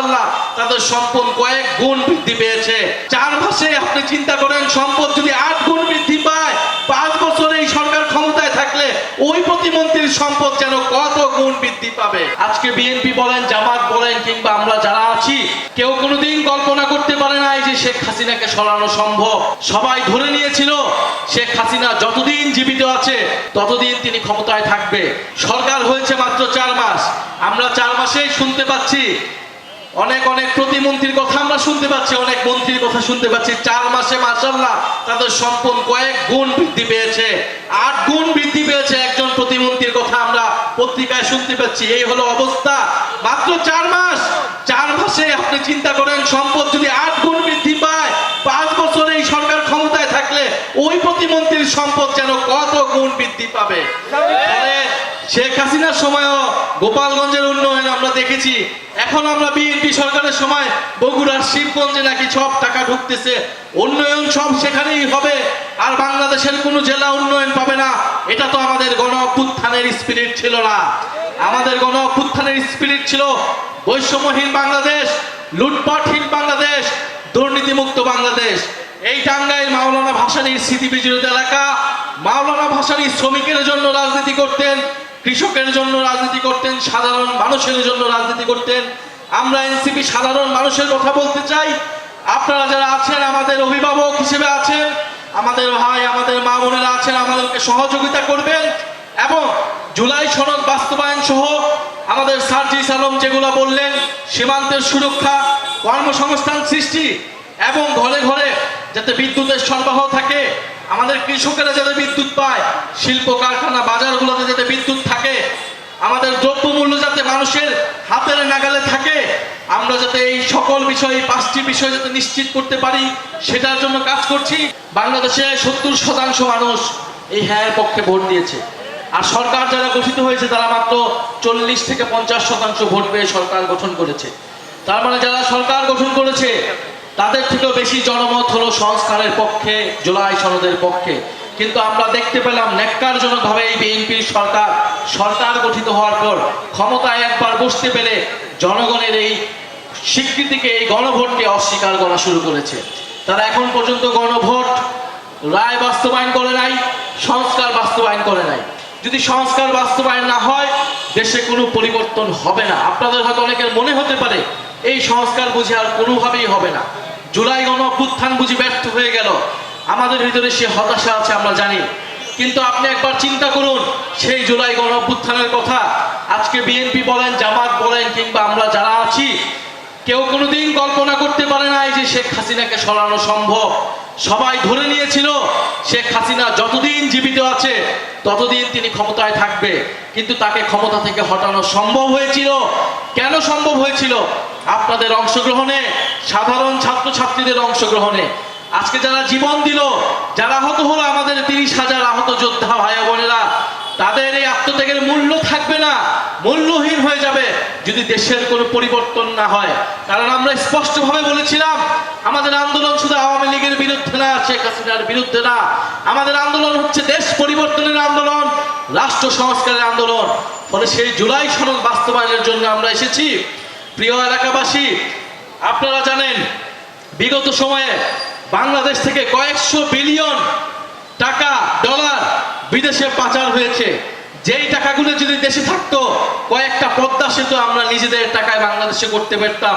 মাশাআল্লাহ তাদের সম্পদ কয়েক গুণ বৃদ্ধি পেয়েছে। 4 মাসে আপনি চিন্তা করেন সম্পদ যদি 8 গুণ বৃদ্ধি পায়, 5 বছরে এই সরকার ক্ষমতায় থাকলে ওই প্রতিমন্ত্রীর সম্পদ যেন কত গুণ বৃদ্ধি পাবে। আজকে বিএনপি বলেন, জামাত বলেন, কিংবা আমরা যারা আছি, কেউ কোনোদিন কল্পনা করতে পারে নাই যে শেখ হাসিনাকে সরানো সম্ভব। সবাই ধরে নিয়েছিল শেখ হাসিনা যতদিন জীবিত আছে ততদিন তিনি ক্ষমতায় থাকবে। সরকার হয়েছে মাত্র 4 মাস, আমরা 4 মাসেই শুনতে পাচ্ছি অনেক প্রতিমন্ত্রীর কথা আমরা শুনতে পাচ্ছি, অনেক মন্ত্রীর কথা শুনতে পাচ্ছি। 4 মাসে মাশাআল্লাহ তাদের সম্পদ কয়েক গুণ বৃদ্ধি পেয়েছে, 8 গুণ বৃদ্ধি পেয়েছে। একজন প্রতিমন্ত্রীর কথা আমরা পত্রিকায় শুনতে পাচ্ছি। এই হলো অবস্থা, মাত্র 4 মাস। 4 মাসে আপনি চিন্তা করেন সম্পদ যদি 8 গুণ বৃদ্ধি পায়, 5 বছরে এই সরকার ক্ষমতায় থাকলে ওই প্রতিমন্ত্রীর সম্পদ যেন কত গুণ বৃদ্ধি পাবে। শেখ হাসিনার সময়ও গোপালগঞ্জের উন্নয়ন আমরা দেখেছি। এখন আমরা বিএনপি সরকারের সময় বগুড়ার শিবগঞ্জে নাকি সব টাকা ঢুকতেছে, উন্নয়ন সব সেখানেই হবে, আর বাংলাদেশের কোনো জেলা উন্নয়ন পাবে না। এটা তো আমাদের গণ অভ্যুত্থানের স্পিরিট ছিল না। আমাদের গণ অভ্যুত্থানের স্পিরিট ছিল বৈষম্যহীন বাংলাদেশ, লুটপাটহীন বাংলাদেশ, দুর্নীতিমুক্ত বাংলাদেশ। এই টাঙ্গাইল মাওলানা ভাসানীর স্মৃতি বিজড়িত এলাকা। মাওলানা ভাসানী শ্রমিকের জন্য রাজনীতি করতেন, কৃষকের জন্য রাজনীতি করতেন, সাধারণ মানুষের জন্য রাজনীতি করতেন। আমরা এনসিপি সাধারণ মানুষের কথা বলতে চাই। আপনারা যারা আছেন, আমাদের অভিভাবক হিসেবে আছেন, আমাদের ভাই, আমাদের মা বোনেরা আছেন, আমাদেরকে সহযোগিতা করবেন এবং জুলাই সনদ বাস্তবায়ন সহ আমাদের সার্জিস আলম যেগুলো বললেন, সীমান্তের সুরক্ষা, কর্মসংস্থান সৃষ্টি এবং ঘরে ঘরে যাতে বিদ্যুতের সরবরাহ থাকে, আমাদের কৃষকেরা যাতে বিদ্যুৎ পায়, শিল্প কারখানা বাজারগুলোতে যাতে বিদ্যুৎ থাকে, আমাদের দ্রব্যমূল্য যাতে মানুষের হাতের নাগালে থাকে, আমরা যাতে এই সকল বিষয়, 5টি বিষয় যাতে নিশ্চিত করতে পারি, সেটার জন্য কাজ করছি। বাংলাদেশে 70% মানুষ এই হ্যাঁ পক্ষে ভোট দিয়েছে, আর সরকার যারা গঠিত হয়েছে তারা মাত্র 40 থেকে 50% ভোট পেয়ে সরকার গঠন করেছে। তার মানে যারা সরকার গঠন করেছে তাদের থেকেও বেশি জনমত হলো সংস্কারের পক্ষে, জুলাই সনদের পক্ষে। কিন্তু আমরা দেখতে পেলাম ন্যাক্কারজনকভাবে এই বিএনপির সরকার গঠিত হওয়ার পর ক্ষমতায় একবার বসতে পেরে জনগণের এই স্বীকৃতিকে, এই গণভোটকে অস্বীকার করা শুরু করেছে। তারা এখন পর্যন্ত গণভোট রায় বাস্তবায়ন করে নাই, সংস্কার বাস্তবায়ন করে নাই। যদি সংস্কার বাস্তবায়ন না হয় দেশে কোনো পরিবর্তন হবে না। আপনাদের হয়তো অনেকের মনে হতে পারে এই সংস্কার বুঝি আর কোনোভাবেই হবে না, জুলাই গণ অভ্যুত্থান বুঝি ব্যর্থ হয়ে গেল। আমাদের ভিতরে সে হতাশা আছে, আমরা জানি। কিন্তু আপনি একবার চিন্তা করুন সেই জুলাই গণ অভ্যুত্থানের কথা। আজকে বিএনপি বলেন, জামাত বলেন, কিংবা আমরা যারা আছি, কেউ কোনোদিন কল্পনা করতে পারে নাই যে শেখ হাসিনাকে সরানো সম্ভব। সবাই ধরে নিয়েছিল শেখ হাসিনা যতদিন জীবিত আছে ততদিন তিনি ক্ষমতায় থাকবে, কিন্তু তাকে ক্ষমতা থেকে হটানো সম্ভব হয়েছিল। কেন সম্ভব হয়েছিল? আপনাদের অংশগ্রহণে, সাধারণ ছাত্রছাত্রীদের অংশগ্রহণে। আজকে যারা জীবন দিল, যারা আহত হলো, আমাদের 30,000 আহত যোদ্ধা ভাই বোনেরা, তাদের এই আত্মত্যাগের মূল্য থাকবে না, মূল্যহীন হয়ে যাবে যদি দেশের কোনো পরিবর্তন না হয়। কারণ আমরা স্পষ্টভাবে বলেছিলাম আমাদের আন্দোলন শুধু আওয়ামী লীগের বিরুদ্ধে না, শেখ হাসিনার বিরুদ্ধে না, আমাদের আন্দোলন হচ্ছে দেশ পরিবর্তনের আন্দোলন, রাষ্ট্র সংস্কারের আন্দোলন। ফলে সেই জুলাই সনদ বাস্তবায়নের জন্য আমরা এসেছি। প্রিয় এলাকাবাসী, আপনারা জানেন বিগত সময়ে বাংলাদেশ থেকে কয়েকশো বিলিয়ন টাকা, ডলার বিদেশে পাচার হয়েছে। যেই টাকাগুলো যদি দেশে থাকতো, কয়েকটা পদ্মা সেতু আমরা নিজেদের টাকায় বাংলাদেশে করতে পারতাম।